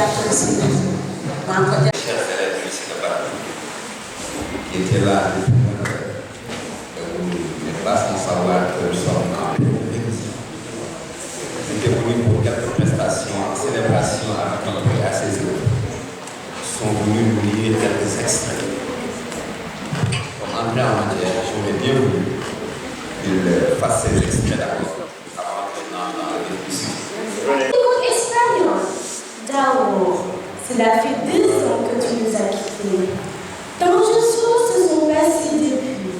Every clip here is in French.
Chers élèves du lycée de Paris, qui étaient là depuis vous n'êtes pas sans savoir que nous sommes en révision. J'étais venu pour quelques prestations en célébration à notre et à ses œuvres. Ils sont venus nous lire quelques extraits. Comme entrée en matière, j'aurais bien voulu qu'ils fassent ces extraits d'abord, avant maintenant dans la discussion. Écoute espagnol. D'abord, cela fait 2 ans que tu nous as quittés. Tant de choses se sont passées depuis.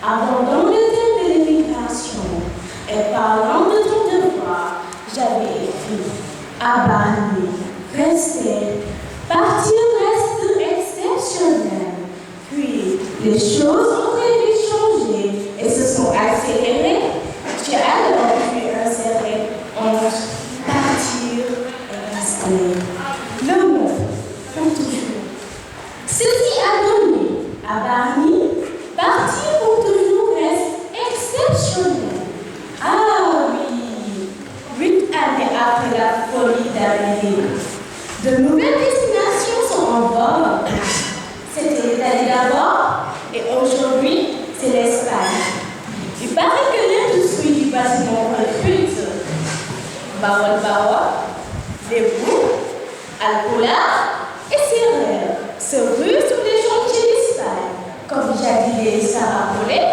Abordant le thème de l'immigration et parlant de ton devoir, j'avais écrit Abani, rester, partir reste exceptionnel. Puis, les choses ont très vite changé et se sont accélérées. Tu as alors pu insérer entre partir et rester. Le mot, comme toujours. Ceci a donné à Barney, partir pour toujours reste exceptionnel. Ah oui, 8 années après la folie d'Amérique, de nouvelles destinations sont en vogue. C'était l'Italie d'abord et aujourd'hui, c'est l'Espagne. Il paraît que l'industrie du bâtiment recrute Bawa, les bouts, alcoolard et céréales se ruent sur les chantiers d'Espagne. Comme jadis les Sarah Paulet,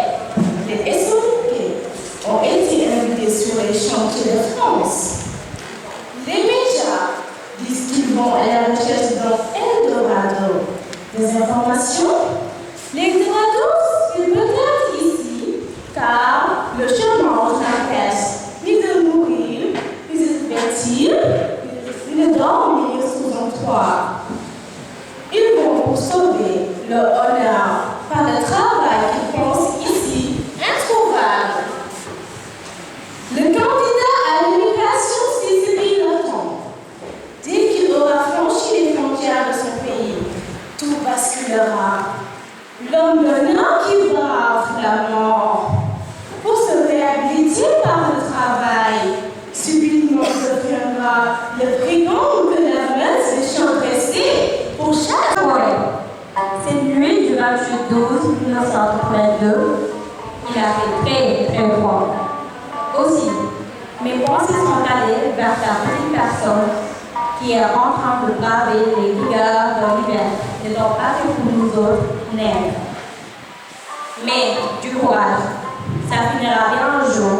les Essonniers ont été invités sur les chantiers de France. Les médias disent qu'ils vont à la recherche d'un Eldorado. Des informations? L'Eldorado, c'est peut-être ici, car le chômage n'empêche ni de mourir, ni de se vêtir, ni de dormir sous un toit. Ils vont pour sauver leur honneur par le travail qu'ils pensent ici introuvable. Le candidat à l'immigration saisit le temps. Dès qu'il aura franchi les frontières de son pays, tout basculera. L'homme d'honneur qui brave la mort pour se réhabiliter par le travail, subitement deviendra le brigand de la meute des champs dressés pour chaque fois. Cette nuit du 28/12/1982, il a fait très très froid. Aussi, mes pensées sont allées vers ta petite personne qui est en train de braver les rigueurs de l'hiver et n'ont pas fait pour nous autres nègres. Mais du courage, ça finira bien un jour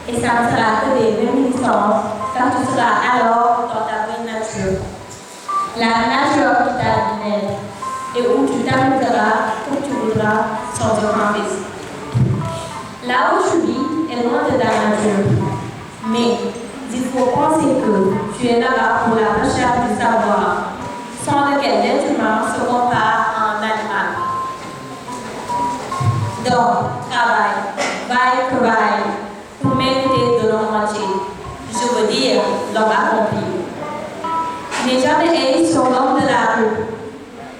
et ça ne sera que des réminiscences car tu seras alors dans ta vraie nature. La nature qui t'a donné et où tu t'amuseras comme tu voudras sans aucun risque. Là où tu vis est loin de ta nature, mais il faut penser que tu es là-bas pour la recherche du savoir, sans lequel l'être humain se compare à un animal. Donc, travaille, pour mériter de l'homme entier. Je veux dire, l'homme accompli. N'ai jamais haï sur l'homme de la rue,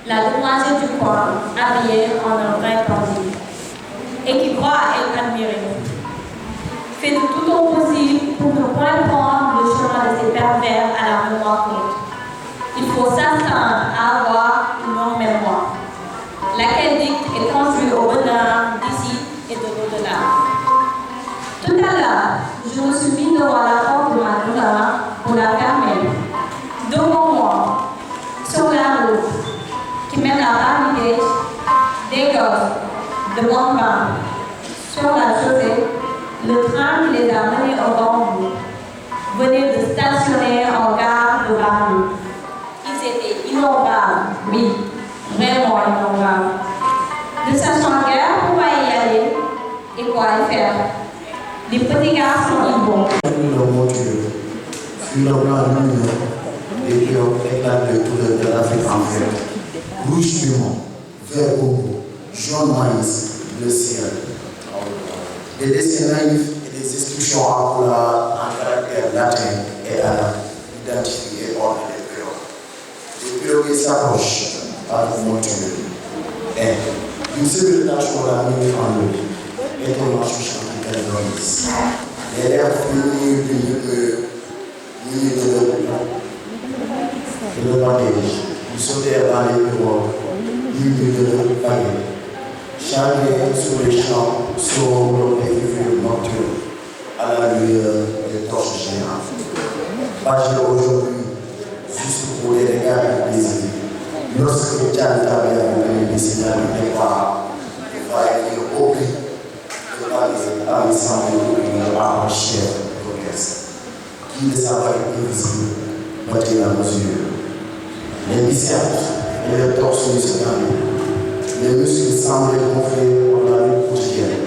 la demoiselle du coin, habillée en un vrai candy, et qui croit être admirée. Fais de tout ton possible pour ne point prendre le chemin de ces pervers à la même rencontre. Il faut s'attendre à avoir une longue mémoire, laquelle dicte et conduit au bonheur d'ici et de l'au-delà. Tout à l'heure, je me suis mis devant la porte de ma demeure pour la fermer. Devant moi, sur la route qui mène à Ramigate, des gosses de mon bain, sur la chaussée, le train qui les a menés au bambou venait de stationner en gare de Paris. Ils étaient innombrables, oui, vraiment innombrables. Ne sachant guère pourquoi y aller et quoi y faire. Les petits garçons y vont. Et puis on éclate de couleurs de l'Afrique en vert. Rouge piment, vert coco, jaune maïs, bleu ciel. Des dessins naïfs et des inscriptions en couleur en caractère latin et arabe identifiés hors des pirogues. Les pirogues s'approchent par une monture. Et une seule nation la minute en l'autre. Et on marche chanter qu'elle donne. Les lèvres féminines de et le manège. Ils sautèrent dans les bureaux, lumineux, paillés. Chargés sur les champs, sombres et vives nocturnes, à la lueur des torches géantes. Pagé aujourd'hui, juste pour les regards du plaisir. Lorsque Tchad avait le signal du départ, il va être au prix de Paris avait semblé ouvrir à un chef d'orchestre, qui ne savait invisible battait la mesure. Les biceps et les torses se calmaient. Les muscles semblaient gonfler pour la lutte quotidienne,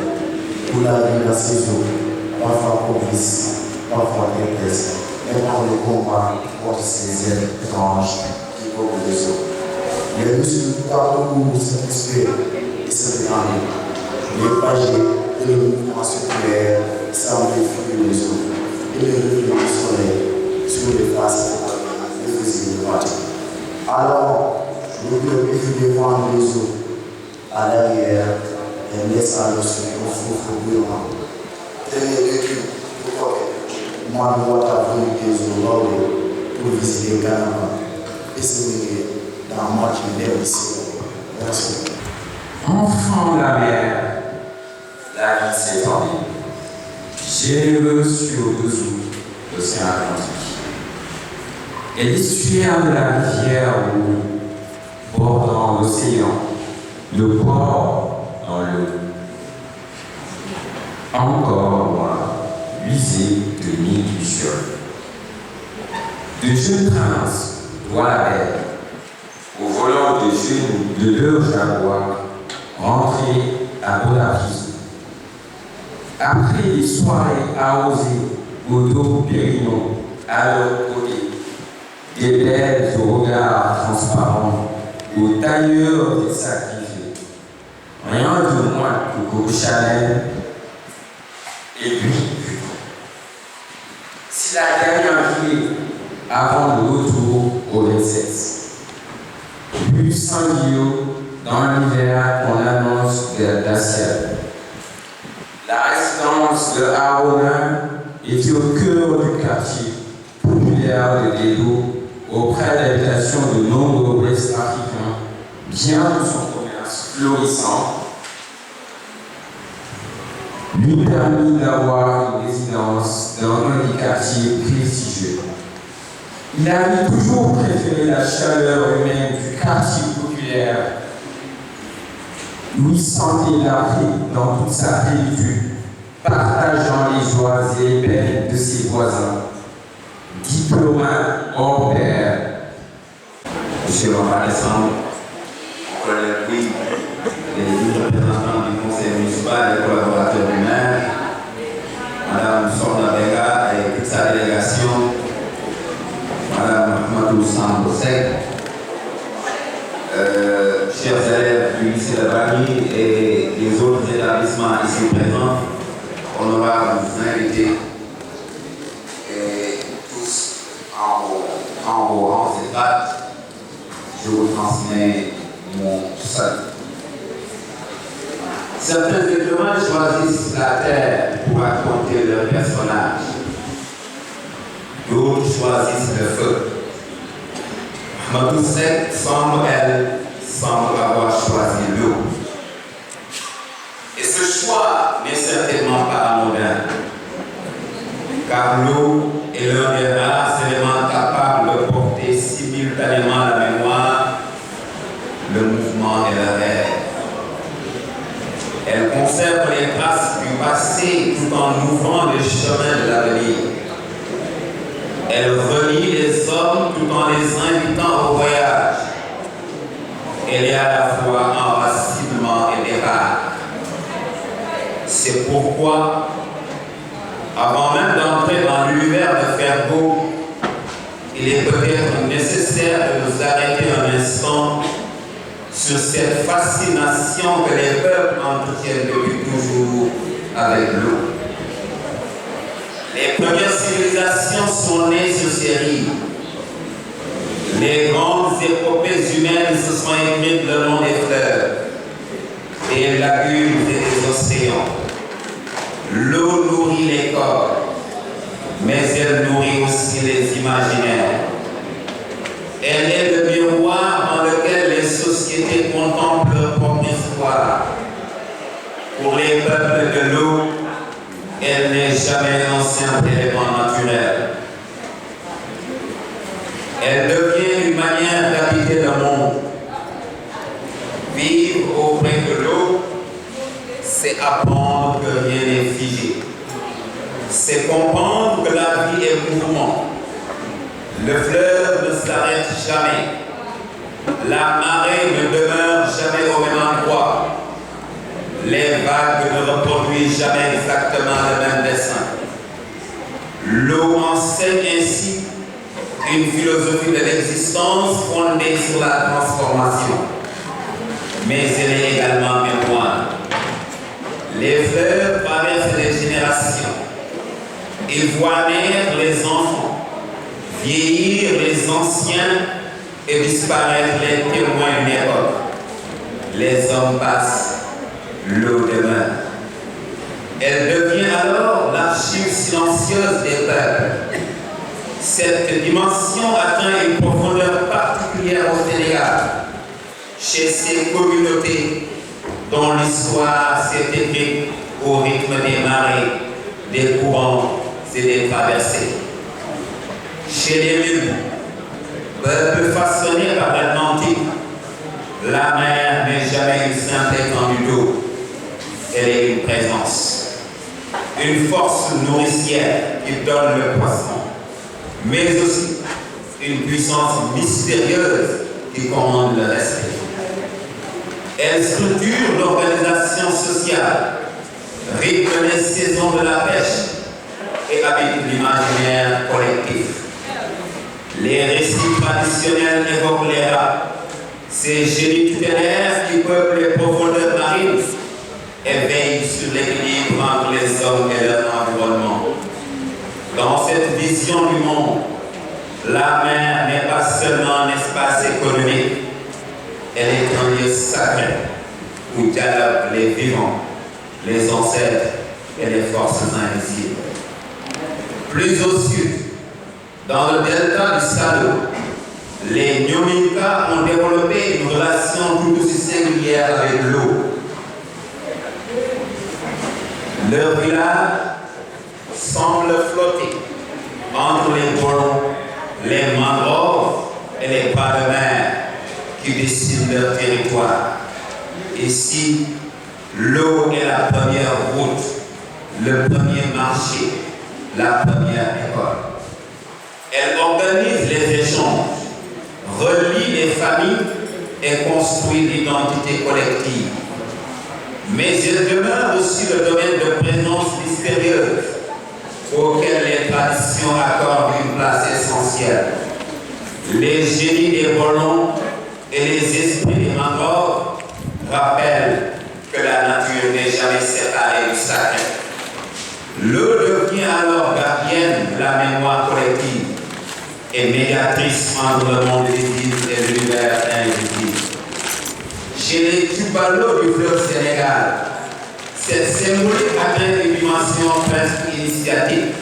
pour la vie de la saison, parfois propice, parfois déplaise, mais pour le combat contre ces êtres étranges qui couvrent les eaux. Les muscles partout se crispent et se détendent. Les pagés et le mouvement circulaire semblaient fuir les eaux et les reflets du soleil sur les faces des fusils de bâtiments. Alors, le club est devant les eaux, à l'arrière, et laissant le soleil au souffle brûlant. Tenez le cul, pourquoi moi, je vois ta venue des eaux pour visiter le Canada et se mouiller dans la moitié des ici. Merci. Enfant de la mer, la vie s'étendait, généreuse sur le dessous de l'océan Atlantique. Et l'estuaire de la rivière où, bordant l'océan, le port dans l'eau. Encore loin, l'usée de mille lucioles. De jeunes princes, droit la belle, au volant de leur jaguar, rentrés à Bonaprise. Après les soirées arrosées au dos Pérignon, à leur côté, des belles au regard transparent, aux tailleurs des sacrifiés. Rien de moins que Coco Chanel et lui. Si la dernière nuit avant le retour au 27, plus Sanguillot dans l'hiver qu'on annonce glacial. La résidence de Haronin était au cœur du quartier populaire de Dédo, auprès d'habitations de nombreux Ouest africains, bien de son commerce florissant, lui permit d'avoir une résidence dans un des quartiers prestigieux. Il avait toujours préféré la chaleur humaine du quartier populaire, où il sentait la paix dans toute sa plénitude, partageant les joies et les peines de ses voisins. Diplomate hors pair. Monsieur le reconnaissant, colonel Louis, les représentants du conseil municipal, les collaborateurs du maire, Madame Sorda Bega et toute sa délégation, Madame Ahmadou Sambosek, chers élèves du lycée de Bani et les autres établissements ici présents, honorables invités, et tous en vos rangs et grades, je vous transmets mon salut. Certains écrivains choisissent la terre pour raconter leur personnage. D'autres choisissent le feu. Ahmadou Seck semble avoir choisi l'eau. Et ce choix n'est certainement pas anodin, car l'eau est l'un des rares éléments capables de porter simultanément la mémoire, le mouvement et le rêve. Elle conserve les traces du passé tout en ouvrant les chemins de l'avenir. Elle relie les hommes tout en les invitant au voyage. Elle est à la fois enracinement et miracle. C'est pourquoi, avant même d'entrer dans l'univers de Fergo, il est peut-être nécessaire de nous arrêter un instant sur cette fascination que les peuples entretiennent depuis toujours avec l'eau. Les premières civilisations sont nées sur ces rives. Les grandes épopées humaines se sont écrites le long des fleuves, des lagunes et des océans. L'eau nourrit les corps, mais elle nourrit aussi les imaginaires. Elle peuple de l'eau, elle n'est jamais un simple élément naturel. Elle devient une manière d'habiter le monde. Vivre auprès de l'eau, c'est apprendre que rien n'est figé. C'est comprendre que la vie est mouvement. Le fleuve ne s'arrête jamais. La marée ne demeure jamais au même endroit. Les vagues ne reproduisent jamais exactement le même dessin. L'eau enseigne ainsi une philosophie de l'existence fondée sur la transformation. Mais elle est également mémoire. Les fleuves traversent les générations. Ils voient naître les enfants, vieillir les anciens et disparaître les témoins d'une époque. Les hommes passent, l'eau demeure. Elle devient alors l'archive silencieuse des peuples. Cette dimension atteint une profondeur particulière au Sénégal, chez ces communautés dont l'histoire s'est écrite au rythme des marées, des courants et des traversées. Chez les Lébou, peuple façonné par l'Atlantique, la mer n'est jamais une simple étendue d'eau. Elle est une présence, une force nourricière qui donne le poisson, mais aussi une puissance mystérieuse qui commande le respect. Elle structure l'organisation sociale, rythme les saisons de la pêche et habite l'imaginaire collectif. Les récits traditionnels évoquent les rats, ces génies tutélaires qui peuplent les profondeurs marines et veillent sur l'équilibre entre les hommes et leur environnement. Dans cette vision du monde, la mer n'est pas seulement un espace économique, elle est un lieu sacré où dialoguent les vivants, les ancêtres et les forces invisibles. Plus au sud, dans le delta du Sado, les Nyomika ont développé une relation tout aussi singulière avec l'eau. Leur village semble flotter entre les bords, les mangroves et les bras de mer qui dessinent leur territoire. Ici, l'eau est la première route, le premier marché, la première école. Elle organise les échanges, relie les familles et construit l'identité collective. Mais elle demeure aussi le domaine de présence mystérieuse auquel les traditions accordent une place essentielle. Les génies des volons et les esprits des mangroves rappellent que la nature n'est jamais séparée du sacré. L'eau devient alors gardienne de la mémoire collective et médiatrice entre le monde visible et l'univers invisible. Chez les Tubalos du fleuve Sénégal, cette symbolique atteint une dimension presque initiatique.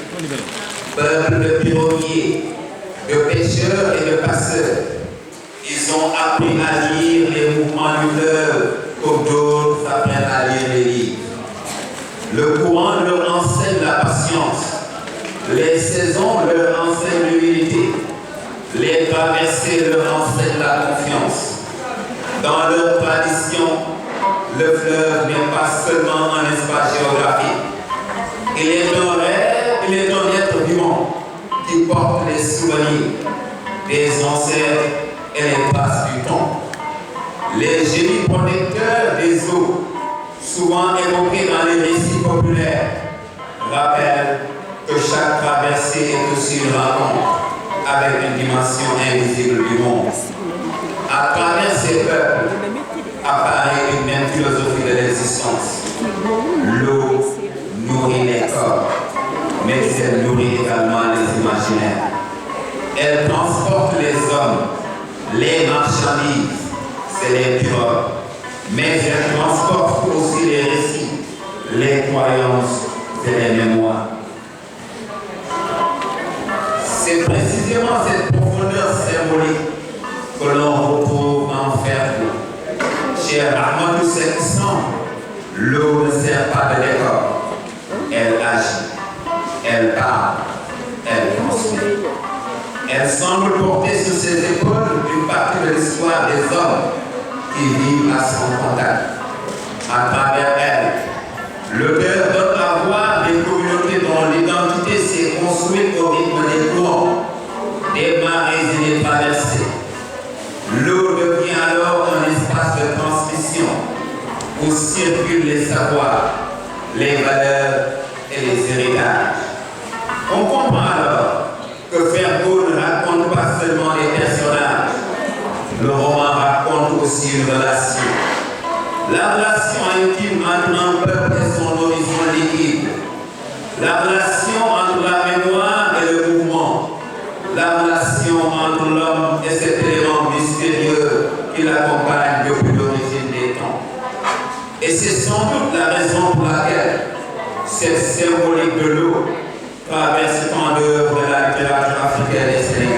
Peuple de piroguiers, de pêcheurs et de passeurs, ils ont appris à lire les mouvements du fleuve comme d'autres apprennent à lire les livres. Le courant leur enseigne la patience, les saisons leur enseignent l'humilité, les traversées leur enseignent la confiance. Dans leur tradition, le fleuve n'est pas seulement un espace géographique. Il est un être vivant qui porte les souvenirs des ancêtres et les traces du temps. Les génies protecteurs des eaux, souvent évoqués dans les récits populaires, rappellent que chaque traversée est aussi une rencontre avec une dimension invisible du monde. À travers ces peuples apparaît une même philosophie de l'existence. L'eau nourrit les corps, mais elle nourrit également les imaginaires. Elle transporte les hommes, les marchandises, c'est les pirogues, mais elle transporte aussi les récits, les croyances et les mémoires. C'est précisément cette profondeur symbolique que l'on retrouve dans Fergo. Chez Ahmadou Seck, l'eau ne sert pas de décor. semble porter sur ses épaules une partie de l'histoire des hommes qui vivent à son contact. À travers elle, l'auteur donne à voir des communautés dont l'identité s'est construite au rythme des courants, des marées et des traversées. L'eau devient alors un espace de transmission où circulent les savoirs, les valeurs et les héritages. On comprend alors que Fergo ne raconte pas seulement des personnages. Le roman raconte aussi une relation. La relation intime entre un peuple et son horizon liquide. La relation entre la mémoire et le mouvement. La relation entre l'homme et cet élément mystérieux qui l'accompagne depuis l'origine des temps. Et c'est sans doute la raison pour laquelle cette symbolique de l'eau traverse tant d'œuvres de la littérature africaine et sénégalaise.